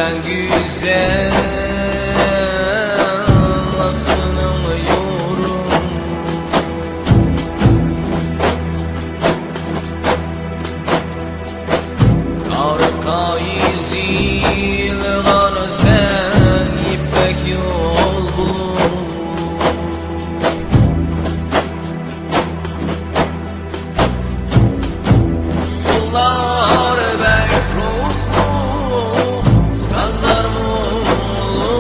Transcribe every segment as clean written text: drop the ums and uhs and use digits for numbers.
bilen güzel aslanıyorum. Arka iziyle bana sen ipek yol bulur. Sular bek ruhlu, sazlar mulu,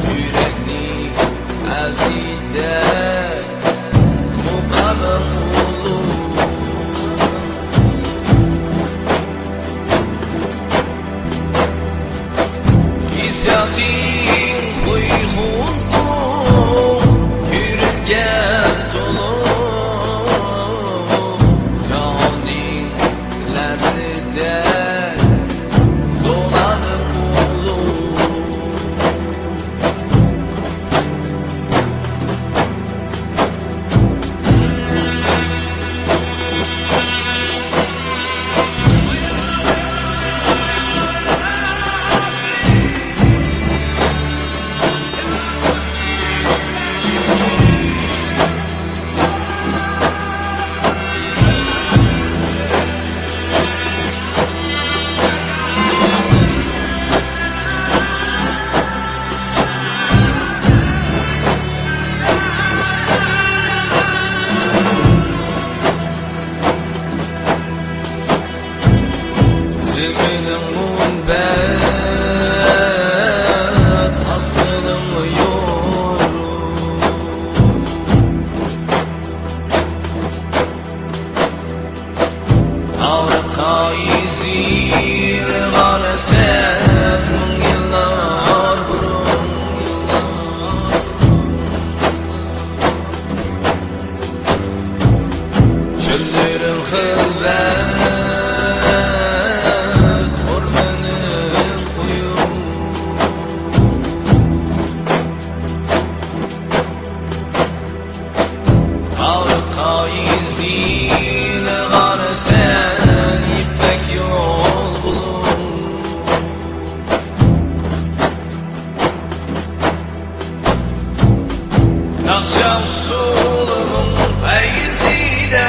yürekli azide mukamım ulu. İsyatin kuyruğu yürüyen dolu, canin lerzide dolanım ulu. Zeminim munbet aslanım yorum. Arka iziyle bana sen yıllar burun. Çöllerin hılvet arka iziyle bana sen ipek yol bulur. Naxsha usulümün feyzide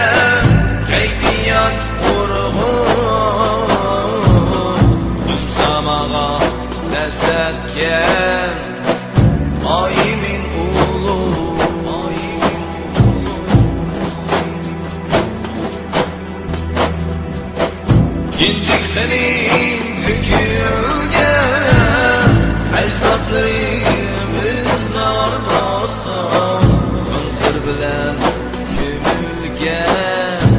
keyfiyen vurğun, umsamağa nesetken aimin ulu. Kindiklerin dökülgen ecdatlarımız narmazdan kansır bilen kömülgen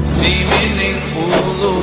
zeminin ulu.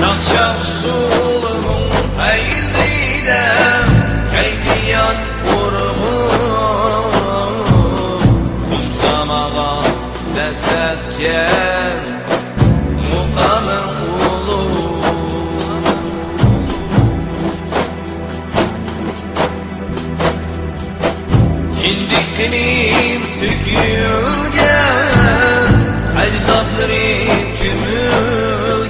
Naxsha usulümün feyzide keyfiyen vurğun, umsamağa nesetken mukamım ulu. Kindiklerim dökülgen ecdatlarım kömülgen